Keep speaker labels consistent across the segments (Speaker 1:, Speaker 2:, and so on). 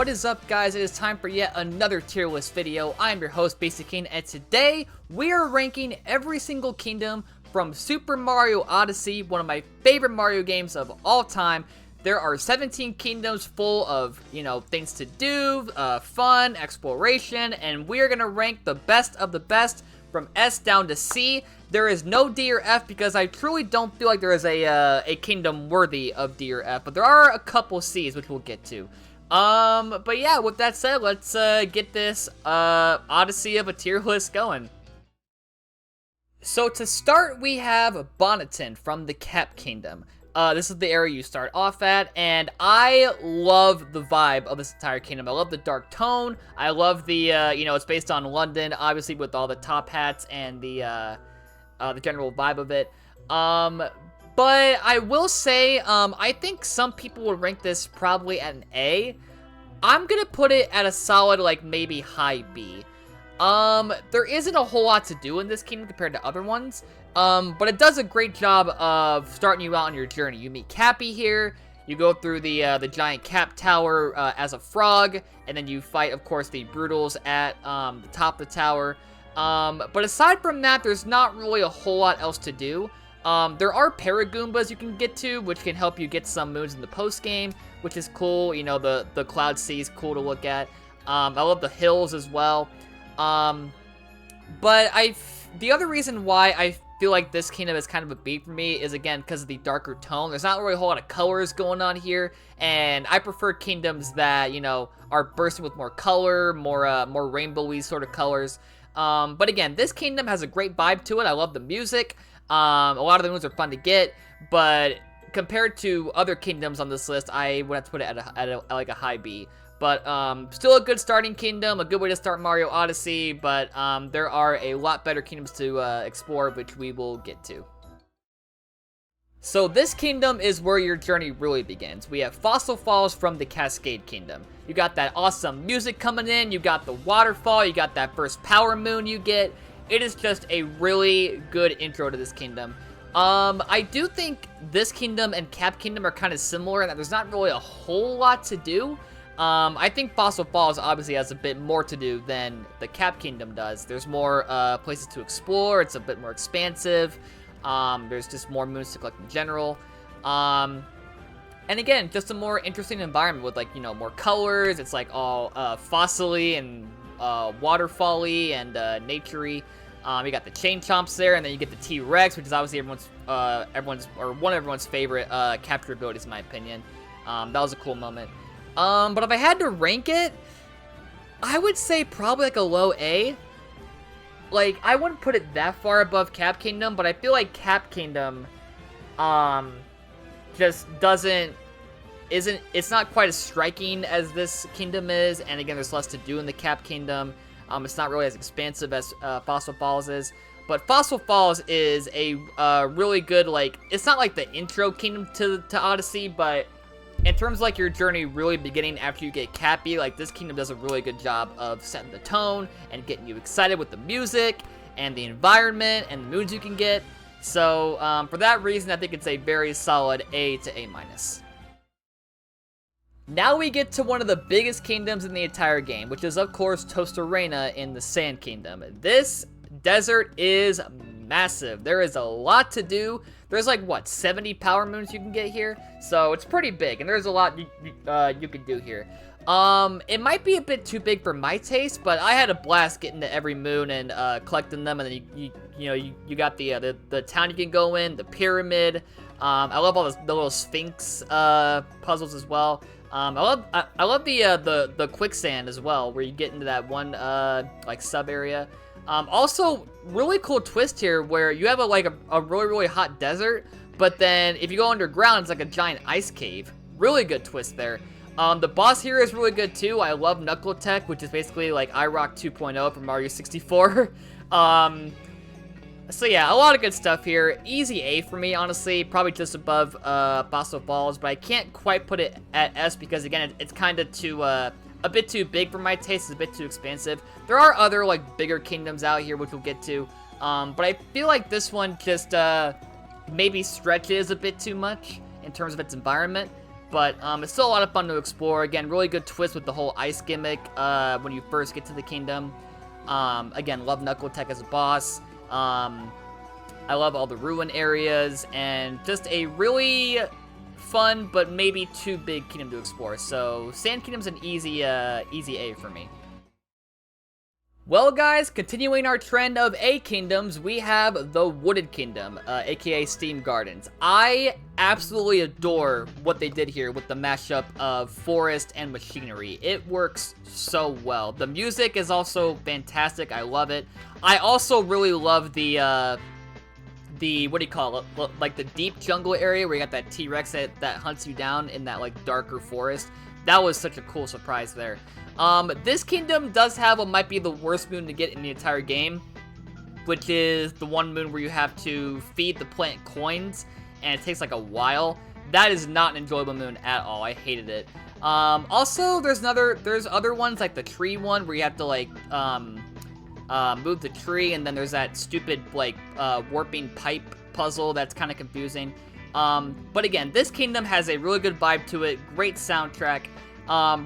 Speaker 1: What is up, guys? It is time for yet another tier list video. I am your host, Basic King, and today we are ranking every single kingdom from Super Mario Odyssey, one of my favorite Mario games of all time. There are 17 kingdoms full of, things to do, fun, exploration, and we are going to rank the best of the best from S down to C. There is no D or F because I truly don't feel like there is a kingdom worthy of D or F, but there are a couple C's, which we'll get to. But yeah, with that said, let's get this Odyssey of a tier list going. So to start, we have Bonneton from the Cascade Kingdom. This is the area you start off at, and I love the vibe of this entire kingdom. I love the dark tone. I love the, it's based on London, obviously, with all the top hats and the general vibe of it. But I will say, I think some people would rank this probably at an A. I'm gonna put it at a solid, maybe high B. There isn't a whole lot to do in this kingdom compared to other ones. But it does a great job of starting you out on your journey. You meet Cappy here, you go through the giant cap tower, as a frog, and then you fight, of course, the Brutals at, the top of the tower. But aside from that, there's not really a whole lot else to do. There are Paragoombas you can get to, which can help you get some moons in the post-game, which is cool. The Cloud Sea is cool to look at. I love the hills as well. But the other reason why I feel like this kingdom is kind of a B for me is, again, because of the darker tone. There's not really a whole lot of colors going on here, and I prefer kingdoms that, are bursting with more color, more rainbowy sort of colors. But again, this kingdom has a great vibe to it. I love the music. A lot of the moons are fun to get, but compared to other kingdoms on this list, I would have to put it at a high B. But still a good starting kingdom, a good way to start Mario Odyssey, but there are a lot better kingdoms to explore, which we will get to. So this kingdom is where your journey really begins. We have Fossil Falls from the Cascade Kingdom. You got that awesome music coming in, you got the waterfall, you got that first power moon you get. It is just a really good intro to this kingdom. I do think this kingdom and Cap Kingdom are kind of similar in that there's not really a whole lot to do. I think Fossil Falls obviously has a bit more to do than the Cap Kingdom does. There's more places to explore. It's a bit more expansive. There's just more moons to collect in general. And again, just a more interesting environment with more colors. It's all fossil-y and waterfall-y and nature-y. You got the Chain Chomps there, and then you get the T-Rex, which is obviously one of everyone's favorite capture abilities, in my opinion. That was a cool moment. But if I had to rank it, I would say probably a low A. I wouldn't put it that far above Cap Kingdom, but I feel like Cap Kingdom, just it's not quite as striking as this kingdom is, and again, there's less to do in the Cap Kingdom. It's not really as expansive as Fossil Falls is, but Fossil Falls is a really good, it's not like the intro kingdom to Odyssey, but in terms of your journey really beginning after you get Cappy, this kingdom does a really good job of setting the tone and getting you excited with the music and the environment and the moons you can get. So for that reason, I think it's a very solid A to A-. Now we get to one of the biggest kingdoms in the entire game, which is, of course, Tostarena in the Sand Kingdom. This desert is massive. There is a lot to do. There's 70 power moons you can get here, so it's pretty big, and there's a lot you can do here. It might be a bit too big for my taste, but I had a blast getting to every moon and collecting them, and then you got the town you can go in, the pyramid. I love all the little Sphinx puzzles as well. I love the quicksand as well, where you get into that one sub area. Also, really cool twist here where you have a really, really hot desert, but then if you go underground, it's a giant ice cave. Really good twist there. The boss here is really good too. I love Knuckle Tech, which is basically iRock 2.0 from Mario 64. So yeah, a lot of good stuff here. Easy A for me, honestly. Probably just above Fossil Falls, but I can't quite put it at S because, again, it's kind of too a bit too big for my taste. It's a bit too expansive. There are other bigger kingdoms out here, which we'll get to, but I feel like this one just maybe stretches a bit too much in terms of its environment. But it's still a lot of fun to explore. Again, really good twist with the whole ice gimmick when you first get to the kingdom. Again, love Knuckle Tech as a boss. I love all the ruin areas, and just a really fun but maybe too big kingdom to explore. So Sand Kingdom's an easy A for me. Well guys, continuing our trend of A kingdoms, we have the Wooded Kingdom, aka Steam Gardens. I absolutely adore what they did here with the mashup of forest and machinery. It works so well. The music is also fantastic. I love it. I also really love the what do you call it? Like the deep jungle area where you got that T-Rex that hunts you down in that like darker forest. That was such a cool surprise there. This kingdom does have what might be the worst moon to get in the entire game, which is the one moon where you have to feed the plant coins, and it takes like a while. That is not an enjoyable moon at all. I hated it. Also, there's other ones like the tree one where you have to like move the tree, and then there's that stupid like warping pipe puzzle that's kind of confusing. But again, this kingdom has a really good vibe to it. Great soundtrack.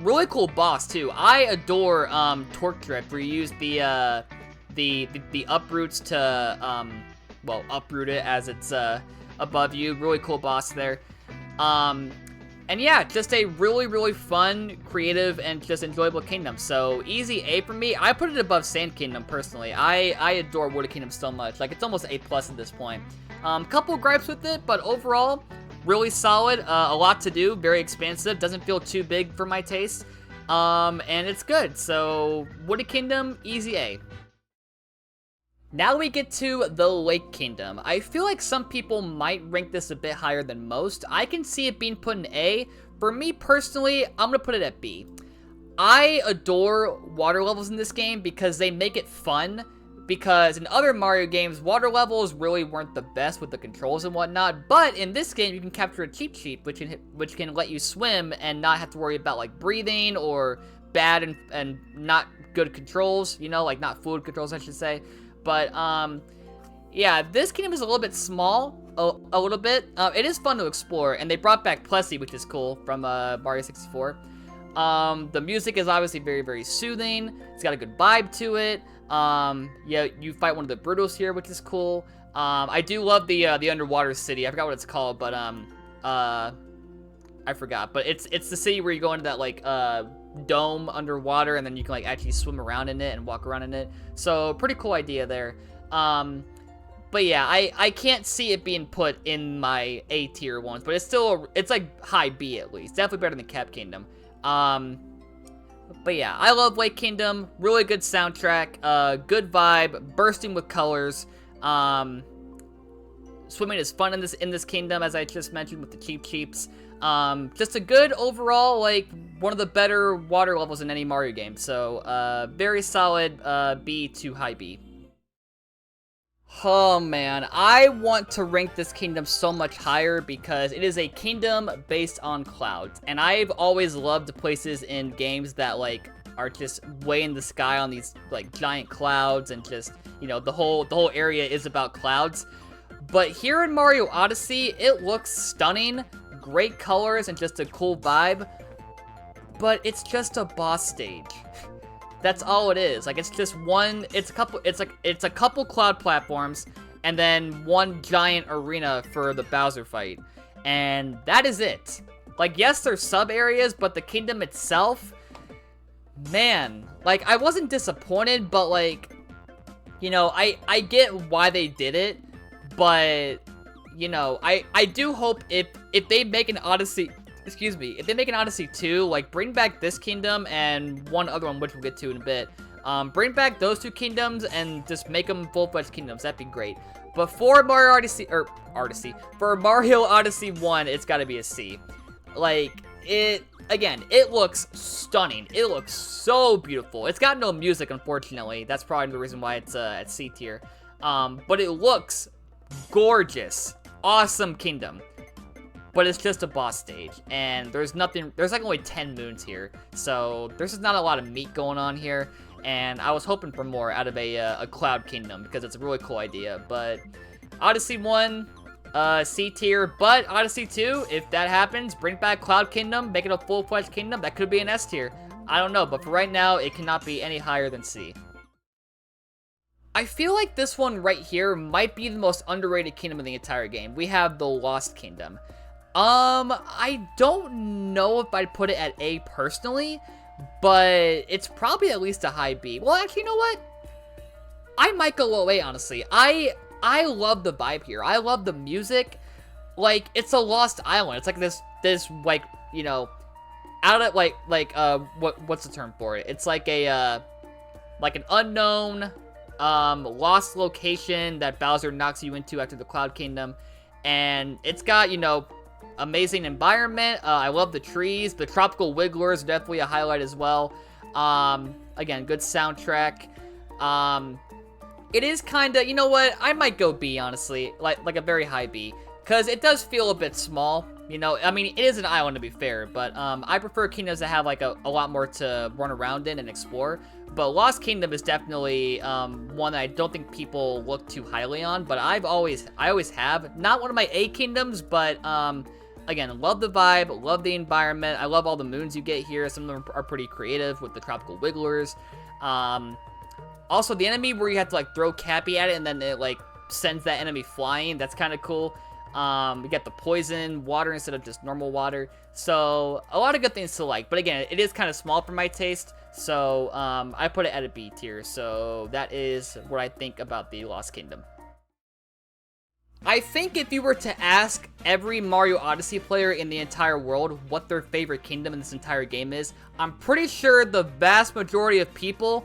Speaker 1: Really cool boss too. I adore Torque Drip, where you use the uproots to well, uproot it as it's above you. Really cool boss there. And yeah, just a really fun, creative, and just enjoyable kingdom. So easy A for me. I put it above Sand Kingdom personally. I adore Wooded Kingdom so much. Like, it's almost A+ at this point. Couple gripes with it, but overall, really solid. A lot to do, very expansive. Doesn't feel too big for my taste. And it's good. So Wooded Kingdom, easy A. Now we get to the Lake Kingdom. I feel like some people might rank this a bit higher than most. I can see it being put in A. For me personally, I'm gonna put it at B. I adore water levels in this game because they make it fun. Because in other Mario games, water levels really weren't the best with the controls and whatnot. But in this game, you can capture a Cheep Cheep, which can let you swim and not have to worry about like breathing or bad and not good controls. You know, like not fluid controls, I should say. But, yeah, this kingdom is a little bit small, a little bit. It is fun to explore, and they brought back Plessy, which is cool, from Mario 64. The music is obviously very soothing. It's got a good vibe to it. Yeah, you fight one of the Brutals here, which is cool. I do love the underwater city. I forgot what it's called, but, I forgot. But it's the city where you go into that, like, dome underwater, and then you can like actually swim around in it and walk around in it. So pretty cool idea there. But yeah, I can't see it being put in my A tier ones, but it's still it's like high B at least. Definitely better than Cap Kingdom. But yeah, I love Lake Kingdom. Really good soundtrack, good vibe, bursting with colors. Swimming is fun in this kingdom, as I just mentioned with the Cheep Cheeps. Just a good overall, like, one of the better water levels in any Mario game. So, very solid B to high B. Oh man, I want to rank this kingdom so much higher because it is a kingdom based on clouds. And I've always loved places in games that, like, are just way in the sky on these, like, giant clouds, and just, you know, the whole area is about clouds. But here in Mario Odyssey, it looks stunning. Great colors and just a cool vibe, but it's just a boss stage. That's all it is. Like, it's just one, it's a couple cloud platforms and then one giant arena for the Bowser fight, and that is it. Like, yes, there's sub areas, but the kingdom itself, man, like, I wasn't disappointed, but like, you know, I get why they did it, but you know, I do hope if they make an Odyssey, excuse me, if they make an Odyssey 2, like, bring back this kingdom and one other one, which we'll get to in a bit. Bring back those two kingdoms and just make them full-fledged kingdoms. That'd be great. But for Mario Odyssey, for Mario Odyssey 1, it's gotta be a C. Like, again, it looks stunning. It looks so beautiful. It's got no music, unfortunately. That's probably the reason why it's at C tier. But it looks gorgeous. Awesome kingdom, but it's just a boss stage, and there's like only 10 moons here, so there's just not a lot of meat going on here, and I was hoping for more out of a cloud kingdom because it's a really cool idea. But Odyssey 1, C tier, but Odyssey 2, if that happens, bring back Cloud Kingdom, make it a full-fledged kingdom, that could be an S tier. I don't know, but for right now, it cannot be any higher than C. I feel like this one right here might be the most underrated kingdom in the entire game. We have the Lost Kingdom. I don't know if I'd put it at A personally, but it's probably at least a high B. Well, actually, you know what? I might go low A, honestly. I love the vibe here. I love the music. Like, it's a lost island. It's like this like, you know, out of, what's the term for it? It's like a, like an unknown, lost location that Bowser knocks you into after the Cloud Kingdom. And it's got, you know, amazing environment. I love the trees. The tropical wigglers are definitely a highlight as well. Again, good soundtrack. It is kind of, you know what, I might go B, honestly, like a very high B, because it does feel a bit small, you know, I mean, it is an island to be fair, but I prefer kingdoms that have like a lot more to run around in and explore, but Lost Kingdom is definitely one that I don't think people look too highly on, but I always have, not one of my A kingdoms, but again, love the vibe, love the environment, I love all the moons you get here, some of them are pretty creative with the tropical wigglers. Also, the enemy where you have to, like, throw Cappy at it and then it, like, sends that enemy flying. That's kind of cool. We get the poison water instead of just normal water. So, a lot of good things to like. But again, it is kind of small for my taste. So, I put it at a B tier. So, that is what I think about the Lost Kingdom. I think if you were to ask every Mario Odyssey player in the entire world what their favorite kingdom in this entire game is, I'm pretty sure the vast majority of people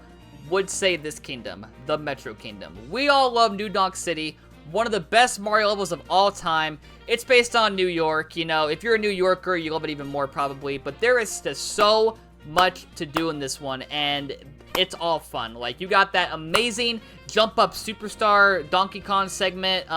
Speaker 1: would say this kingdom, the Metro Kingdom. We all love New Donk City, one of the best Mario levels of all time. It's based on New York, you know, if you're a New Yorker, you love it even more probably, but there is just so much to do in this one, and it's all fun. Like, you got that amazing Jump Up Superstar Donkey Kong segment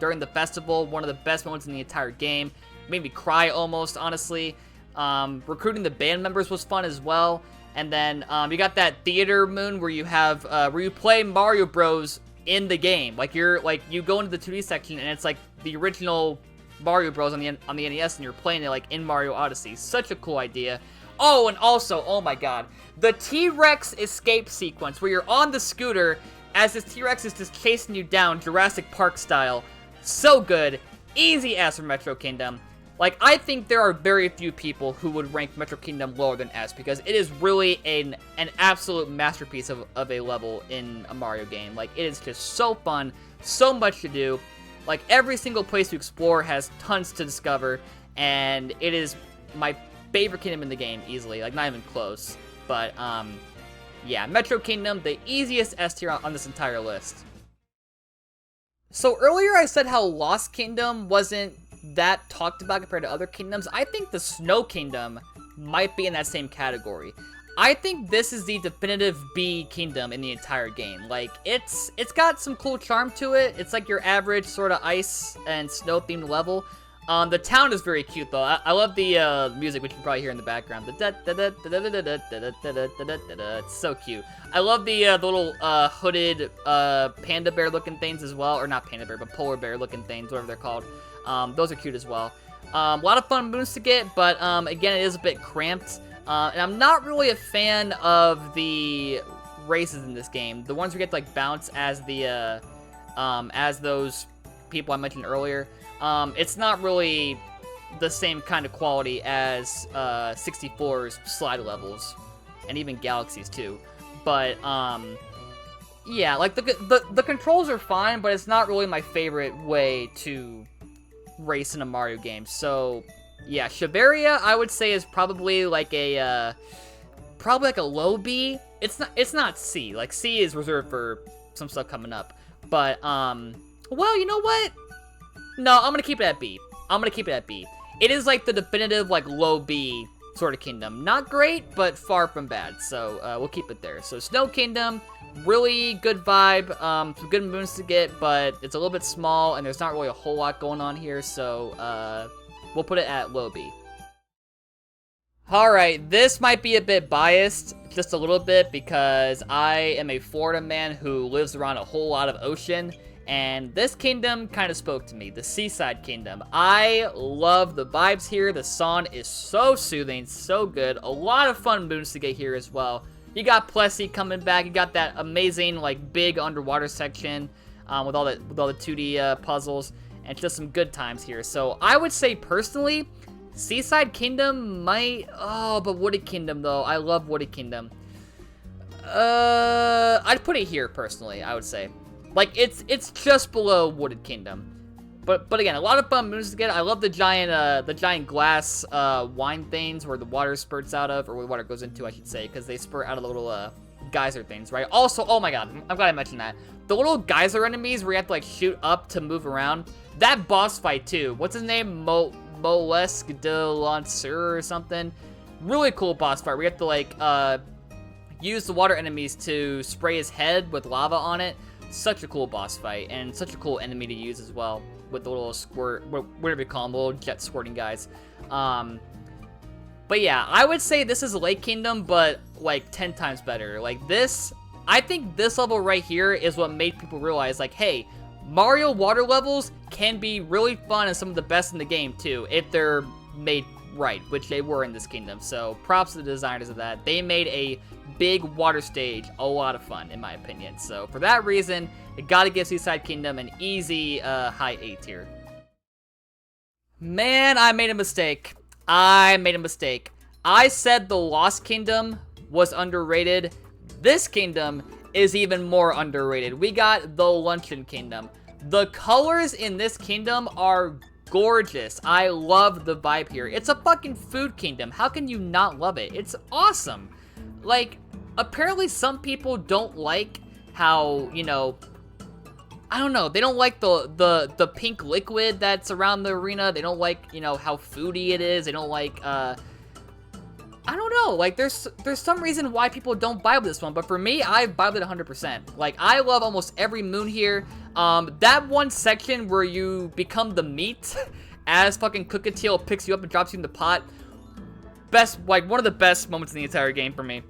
Speaker 1: during the festival, one of the best moments in the entire game. Made me cry almost, honestly. Recruiting the band members was fun as well. And then you got that theater moon where you have where you play Mario Bros in the game. Like you go into the 2D section and it's like the original Mario Bros on the NES and you're playing it like in Mario Odyssey. Such a cool idea. Oh, and also, oh my god, the T-Rex escape sequence where you're on the scooter as this T-Rex is just chasing you down Jurassic Park style. So good. Easy as for Metro Kingdom. Like, I think there are very few people who would rank Metro Kingdom lower than S, because it is really an absolute masterpiece of a level in a Mario game. Like, it is just so fun, so much to do. Like, every single place to explore has tons to discover, and it is my favorite kingdom in the game, easily. Like, not even close. But, yeah, Metro Kingdom, the easiest S tier on this entire list. So, earlier I said how Lost Kingdom wasn't that talked about compared to other kingdoms. I think the Snow Kingdom might be in that same category. I think this is the definitive B kingdom in the entire game. Like, it's got some cool charm to it. It's like your average sort of ice and snow themed level. The town is very cute though. I love the music, which you can probably hear in the background. It's so cute. I love the little hooded panda bear looking things as well, or not panda bear, but polar bear looking things, whatever they're called. Those are cute as well. A lot of fun moves to get, but again, it is a bit cramped. And I'm not really a fan of the races in this game. The ones where you get to like bounce as the as those people I mentioned earlier. It's not really the same kind of quality as 64's slide levels, and even Galaxies too. But yeah, like the controls are fine, but it's not really my favorite way to race in a Mario game. So yeah, Shiveria I would say is probably like a low B. It's not C. Like C is reserved for some stuff coming up. But well, you know what? No, I'm gonna keep it at B. It is like the definitive like low B sort of kingdom. Not great, but far from bad. So we'll keep it there. So Snow Kingdom, really good vibe, some good moons to get, but it's a little bit small and there's not really a whole lot going on here. So we'll put it at low B. Alright, this might be a bit biased, just a little bit, because I am a Florida man who lives around a whole lot of ocean, and this kingdom kind of spoke to me, the Seaside Kingdom. I love the vibes here. The song is so soothing, so good. A lot of fun moons to get here as well. You got Plessy coming back. You got that amazing, like, big underwater section with all the 2D puzzles, and just some good times here. So I would say personally, Seaside Kingdom might... Oh, but Wooded Kingdom, though. I love Wooded Kingdom. I'd put it here, personally, I would say. Like, it's just below Wooded Kingdom. But again, a lot of fun moons to get. I love the giant glass wine things where the water spurts out of, or where the water goes into, I should say, because they spurt out of the little geyser things, right? Also, oh my god, I'm glad I mentioned that. The little geyser enemies where you have to, like, shoot up to move around. That boss fight, too. What's his name? Molesque de Lanceur or something. Really cool boss fight. We have to, like, use the water enemies to spray his head with lava on it. Such a cool boss fight, and such a cool enemy to use as well, with the little squirt, whatever you call them, the little jet squirting guys. But yeah, I would say this is Lake Kingdom, but like 10 times better. Like this, I think this level right here is what made people realize, like, hey, Mario water levels can be really fun and some of the best in the game too, if they're made right, which they were in this kingdom. So props to the designers of that. They made a big water stage a lot of fun, in my opinion. So for that reason, I gotta give Seaside Kingdom an easy high A tier. Man, I made a mistake. I said the Lost Kingdom was underrated. This kingdom is even more underrated. We got the Luncheon Kingdom. The colors in this kingdom are gorgeous. I love the vibe here. It's a fucking food kingdom. How can you not love it? It's awesome. Like, apparently some people don't like how, you know, I don't know, they don't like the pink liquid that's around the arena. They don't like, you know, how foody it is. They don't like, I don't know, like, there's some reason why people don't vibe with this one, but for me, I vibed it 100%. Like, I love almost every moon here. That one section where you become the meat as fucking Cookatiel picks you up and drops you in the pot, best, like, one of the best moments in the entire game for me.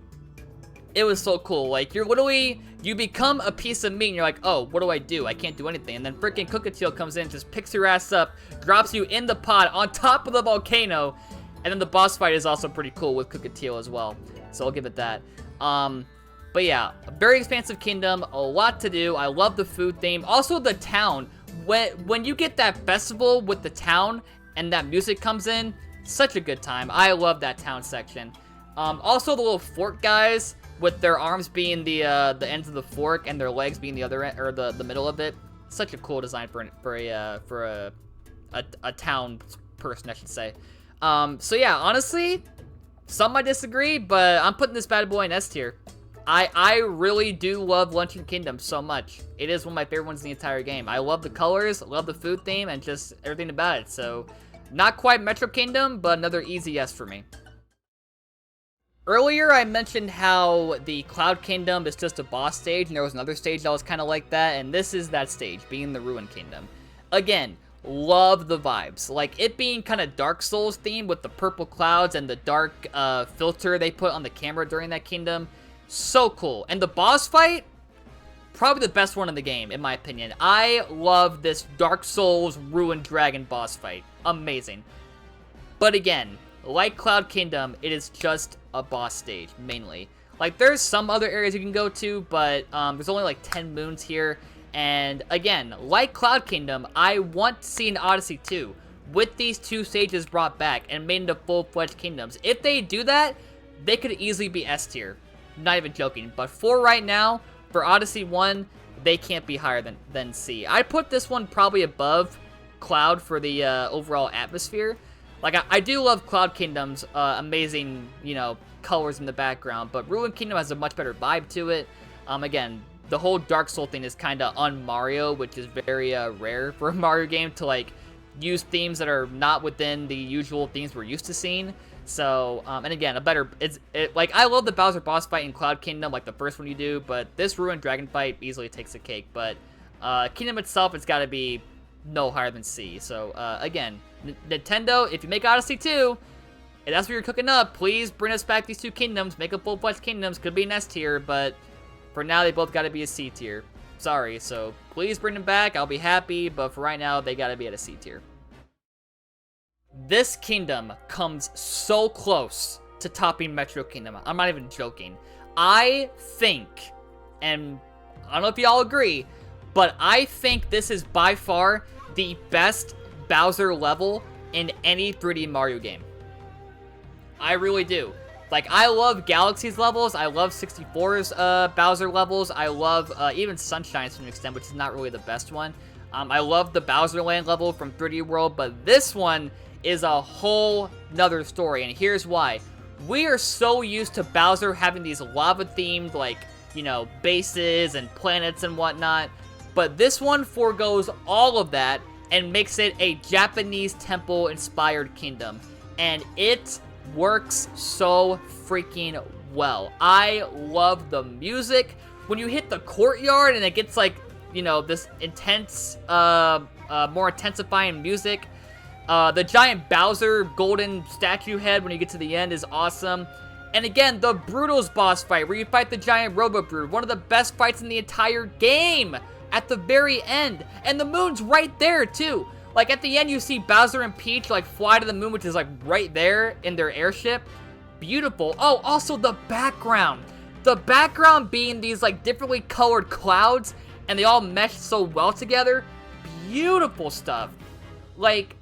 Speaker 1: It was so cool. Like, you're literally, you become a piece of meat and you're like, oh, what do? I can't do anything. And then freaking Cookatiel comes in, just picks your ass up, drops you in the pot on top of the volcano. And then the boss fight is also pretty cool with Cookatiel as well. So I'll give it that. But yeah, a very expansive kingdom, a lot to do. I love the food theme. Also the town. When you get that festival with the town and that music comes in, such a good time. I love that town section. Also the little fork guys with their arms being the ends of the fork and their legs being the other end, or the middle of it. Such a cool design for a town person, I should say. So yeah, honestly, some might disagree, but I'm putting this bad boy in S tier. I really do love Luncheon Kingdom so much. It is one of my favorite ones in the entire game. I love the colors, love the food theme, and just everything about it. So, not quite Metro Kingdom, but another easy yes for me. Earlier, I mentioned how the Cloud Kingdom is just a boss stage, and there was another stage that was kind of like that, and this is that stage, being the Ruin Kingdom. Again, love the vibes. Like, it being kind of Dark Souls themed with the purple clouds and the dark filter they put on the camera during that kingdom. So cool. And the boss fight, probably the best one in the game, in my opinion. I love this Dark Souls Ruined Dragon boss fight. Amazing. But again, like Cloud Kingdom, it is just a boss stage, mainly. Like, there's some other areas you can go to, but there's only like 10 moons here. And again, like Cloud Kingdom, I want to see an Odyssey 2 with these two stages brought back and made into full-fledged kingdoms. If they do that, they could easily be S tier. Not even joking. But for right now, for Odyssey 1, they can't be higher than C. I put this one probably above Cloud for the overall atmosphere. Like, I do love Cloud Kingdom's amazing, you know, colors in the background, but Ruin Kingdom has a much better vibe to it. Again, the whole Dark Soul thing is kind of on Mario, which is very rare for a Mario game to, like, use themes that are not within the usual themes we're used to seeing. So, and again, like, I love the Bowser boss fight in Cloud Kingdom, like the first one you do, but this Ruined Dragon fight easily takes the cake. But Kingdom itself, it's got to be no higher than C. So, again, Nintendo, if you make Odyssey 2, if that's what you're cooking up, please bring us back these two kingdoms. Make a full-fledged kingdoms. Could be an S tier, but for now, they both got to be a C tier. Sorry, so please bring them back. I'll be happy, but for right now, they got to be at a C tier. This kingdom comes so close to topping Metro Kingdom. I'm not even joking. I think, and I don't know if y'all agree, but I think this is by far the best Bowser level in any 3D Mario game. I really do. Like, I love Galaxy's levels. I love 64's Bowser levels. I love even Sunshine's to an extent, which is not really the best one. I love the Bowser Land level from 3D World, but this one is a whole nother story, and here's why. We are so used to Bowser having these lava-themed, like, you know, bases and planets and whatnot, but this one forgoes all of that and makes it a Japanese temple-inspired kingdom, and it works so freaking well. I love the music. When you hit the courtyard and it gets, like, you know, this intense, more intensifying music. The giant Bowser golden statue head when you get to the end is awesome. And again, the Brutal's boss fight, where you fight the giant Robo-Brute, one of the best fights in the entire game, at the very end. And the moon's right there, too. Like, at the end, you see Bowser and Peach, like, fly to the moon, which is, like, right there in their airship. Beautiful. Oh, also the background. The background being these, like, differently colored clouds, and they all mesh so well together. Beautiful stuff. Like,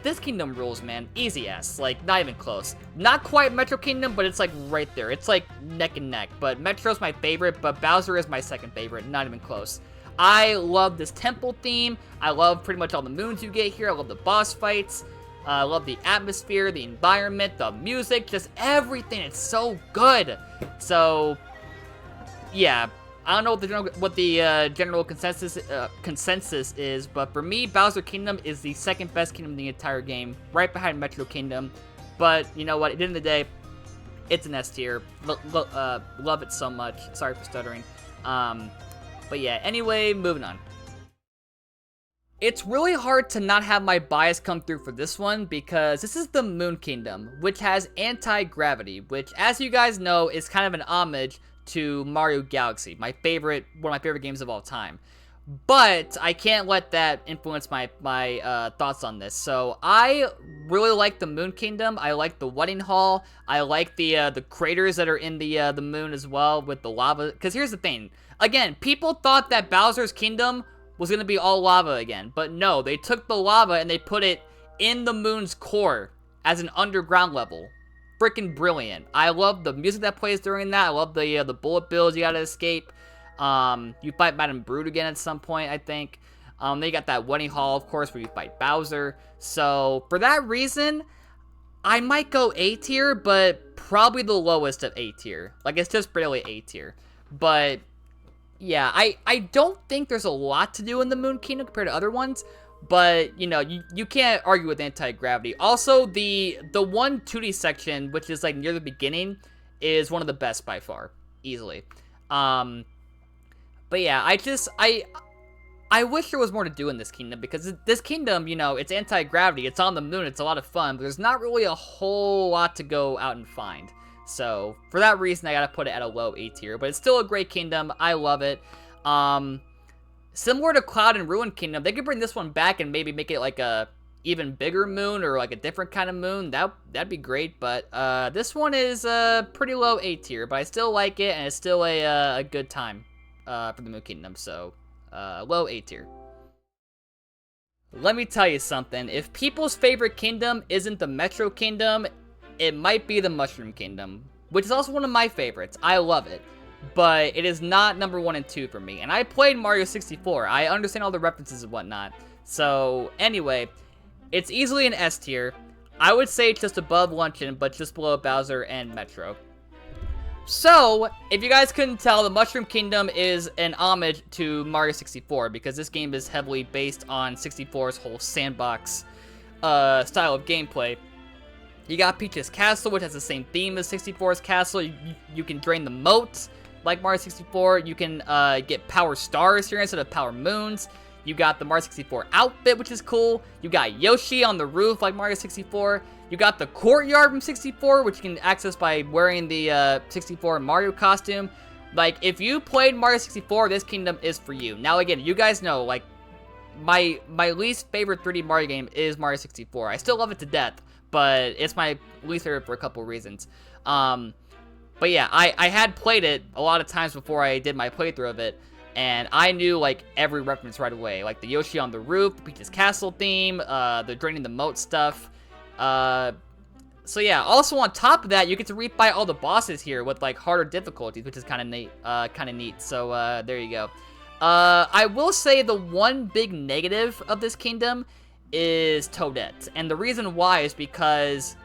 Speaker 1: this kingdom rules, man. Easy ass. Like, not even close. Not quite Metro Kingdom, but it's, like, right there. It's, like, neck and neck. But Metro's my favorite, but Bowser is my second favorite. Not even close. I love this temple theme. I love pretty much all the moons you get here. I love the boss fights. I love the atmosphere, the environment, the music, just everything. It's so good. So, yeah. I don't know what the general consensus is, but for me, Bowser Kingdom is the second best kingdom in the entire game, right behind Metro Kingdom. But you know what? At the end of the day, it's an S tier. Love it so much. Sorry for stuttering. But yeah. Anyway, moving on. It's really hard to not have my bias come through for this one because this is the Moon Kingdom, which has anti-gravity, which, as you guys know, is kind of an homage to Mario Galaxy, one of my favorite games of all time. But I can't let that influence my thoughts on this. So I really like the Moon Kingdom. I like the wedding hall. I like the craters that are in the moon as well with the lava. Because here's the thing. Again, people thought that Bowser's Kingdom was going to be all lava again. But no, they took the lava and they put it in the moon's core as an underground level. Freaking brilliant. I love the music that plays during that. I love the bullet bills you gotta escape. You fight Madame Brute again at some point, I think. Then you got that wedding hall, of course, where you fight Bowser. So, for that reason, I might go A tier, but probably the lowest of A tier. Like, it's just barely A tier. But, yeah, I don't think there's a lot to do in the Moon Kingdom compared to other ones. But, you know, you can't argue with anti-gravity. Also, the one 2D section, which is, like, near the beginning, is one of the best by far. Easily. But, yeah, I wish there was more to do in this kingdom, because this kingdom, you know, it's anti-gravity, it's on the moon, it's a lot of fun, but there's not really a whole lot to go out and find. So, for that reason, I gotta put it at a low A tier, but it's still a great kingdom. I love it. Similar to Cloud and Ruin Kingdom, they could bring this one back and maybe make it like a even bigger moon or like a different kind of moon. That'd be great, but this one is pretty low A tier, but I still like it, and it's still a good time for the Moon Kingdom, so low A tier. Let me tell you something. If people's favorite kingdom isn't the Metro Kingdom, it might be the Mushroom Kingdom, which is also one of my favorites. I love it. But it is not number 1 and 2 for me. And I played Mario 64. I understand all the references and whatnot. So, anyway, it's easily an S tier. I would say it's just above Luncheon, but just below Bowser and Metro. So, if you guys couldn't tell, the Mushroom Kingdom is an homage to Mario 64, because this game is heavily based on 64's whole sandbox style of gameplay. You got Peach's Castle, which has the same theme as 64's Castle. You can drain the moat like Mario 64. You can get Power Stars here instead of Power Moons. You got the Mario 64 outfit, which is cool. You got Yoshi on the roof like Mario 64. You got the courtyard from 64, which you can access by wearing the 64 Mario costume. Like, if you played Mario 64, this kingdom is for you. Now, again, you guys know, like, my least favorite 3D Mario game is Mario 64. I still love it to death, but it's my least favorite for a couple reasons. But yeah, I had played it a lot of times before I did my playthrough of it, and I knew, like, every reference right away. Like, the Yoshi on the roof, the Peach's Castle theme, the draining the moat stuff. So yeah, also on top of that, you get to refight all the bosses here with, like, harder difficulties, which is kind of neat. So, there you go. I will say the one big negative of this kingdom is Toadette. And the reason why is because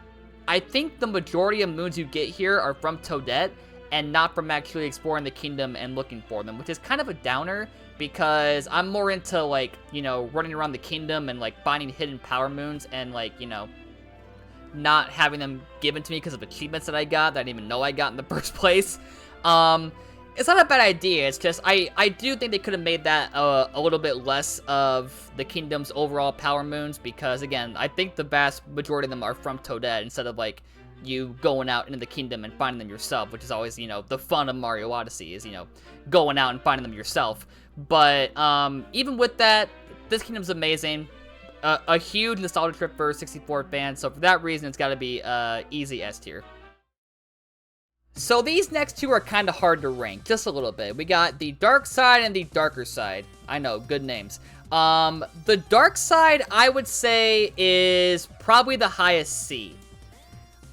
Speaker 1: I think the majority of moons you get here are from Toadette and not from actually exploring the kingdom and looking for them, which is kind of a downer because I'm more into, like, you know, running around the kingdom and, like, finding hidden power moons and, like, you know, not having them given to me because of achievements that I got that I didn't even know I got in the first place. It's not a bad idea, it's just, I do think they could have made that a little bit less of the kingdom's overall power moons, because, again, I think the vast majority of them are from Toadette, instead of, like, you going out into the kingdom and finding them yourself, which is always, you know, the fun of Mario Odyssey, is, you know, going out and finding them yourself. But, even with that, this kingdom's amazing. A huge nostalgia trip for 64 fans, so for that reason, it's gotta be, easy S tier. So these next two are kind of hard to rank, just a little bit. We got the dark side and the darker side. I know, good names. The dark side, I would say, is probably the highest C.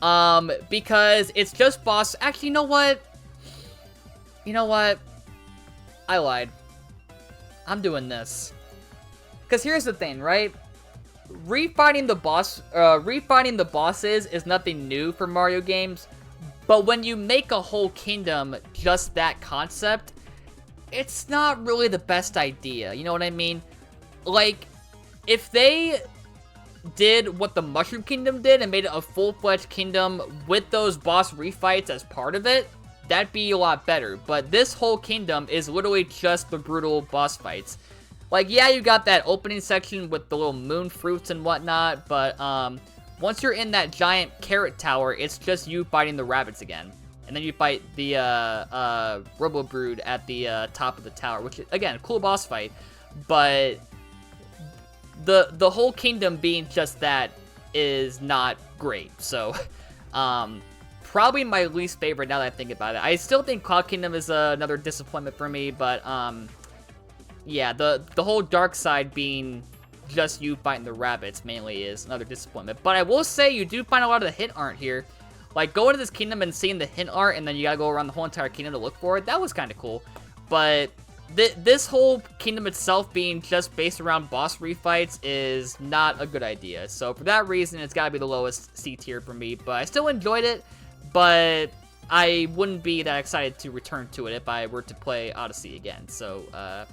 Speaker 1: Because it's just boss... Actually, you know what? You know what? I lied. I'm doing this. Because here's the thing, right? Refighting the bosses is nothing new for Mario games. But when you make a whole kingdom just that concept, it's not really the best idea, you know what I mean? Like, if they did what the Mushroom Kingdom did and made it a full-fledged kingdom with those boss refights as part of it, that'd be a lot better. But this whole kingdom is literally just the brutal boss fights. Like, yeah, you got that opening section with the little moon fruits and whatnot, but, once you're in that giant carrot tower, it's just you fighting the rabbits again. And then you fight the, Robo Brood at the, top of the tower, which, again, cool boss fight. But the whole kingdom being just that is not great. So, probably my least favorite now that I think about it. I still think Cloud Kingdom is another disappointment for me, but, yeah, the whole dark side being just you fighting the rabbits mainly is another disappointment. But I will say you do find a lot of the hint art here. Like, going to this kingdom and seeing the hint art and then you gotta go around the whole entire kingdom to look for it, that was kind of cool. But this whole kingdom itself being just based around boss refights is not a good idea. So for that reason, it's gotta be the lowest C tier for me. But I still enjoyed it, but I wouldn't be that excited to return to it if I were to play Odyssey again. So,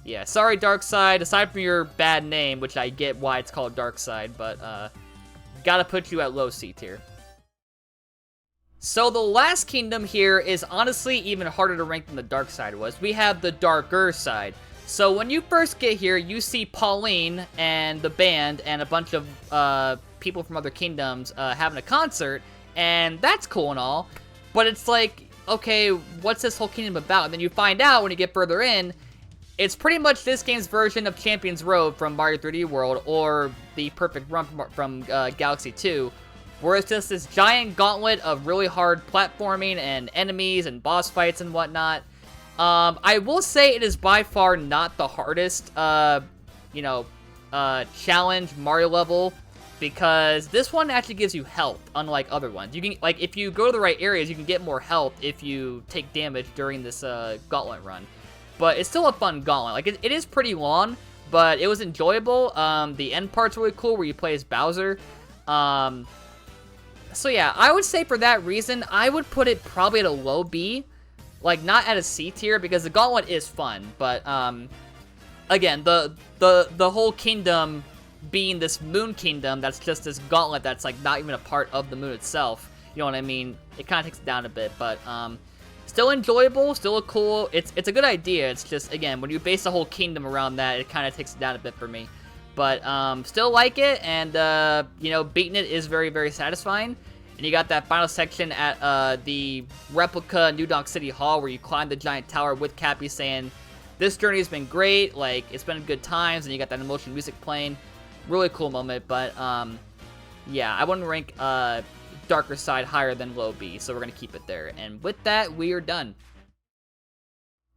Speaker 1: yeah, sorry, Dark Side. Aside from your bad name, which I get why it's called Dark Side, but gotta put you at low C tier. So the last kingdom here is honestly even harder to rank than the Dark Side was. We have the Darker Side. So when you first get here, you see Pauline and the band and a bunch of people from other kingdoms having a concert, and that's cool and all, but it's like, okay, what's this whole kingdom about? And then you find out when you get further in, it's pretty much this game's version of Champion's Road from Mario 3D World, or the Perfect Run from Galaxy 2, where it's just this giant gauntlet of really hard platforming and enemies and boss fights and whatnot. I will say it is by far not the hardest, challenge Mario level, because this one actually gives you health, unlike other ones. You can, like, if you go to the right areas, you can get more health if you take damage during this gauntlet run. But it's still a fun gauntlet. Like, it is pretty long, but it was enjoyable. The end part's really cool where you play as Bowser. So yeah, I would say for that reason, I would put it probably at a low B. Like, not at a C tier, because the gauntlet is fun. But, again, the whole kingdom being this moon kingdom that's just this gauntlet that's, like, not even a part of the moon itself. You know what I mean? It kind of takes it down a bit, but, Still enjoyable, still a cool, it's a good idea. It's just, again, when you base the whole kingdom around that, it kind of takes it down a bit for me. But still like it, and you know, beating it is very, very satisfying. And you got that final section at the replica New Donk City Hall where you climb the giant tower with Cappy saying, this journey has been great, like, it's been good times, and you got that emotional music playing. Really cool moment, but yeah, I wouldn't rank Darker Side higher than Low B, so we're gonna keep it there. And with that, we are done.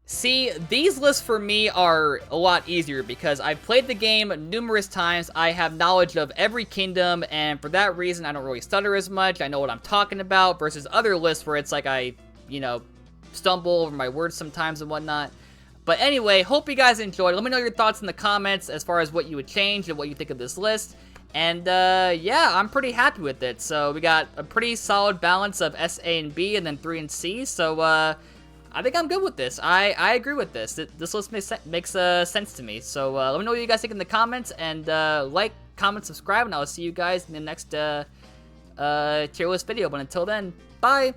Speaker 1: See, these lists for me are a lot easier because I've played the game numerous times, I have knowledge of every kingdom, and for that reason, I don't really stutter as much, I know what I'm talking about, versus other lists where it's like I, you know, stumble over my words sometimes and whatnot. But anyway, hope you guys enjoyed. Let me know your thoughts in the comments as far as what you would change and what you think of this list. And yeah, I'm pretty happy with it. So we got a pretty solid balance of S, A, and B, and then 3 and C. So I think I'm good with this. I agree with this. This list makes sense to me. So let me know what you guys think in the comments, and like, comment, subscribe, and I'll see you guys in the next tier list video. But until then, bye!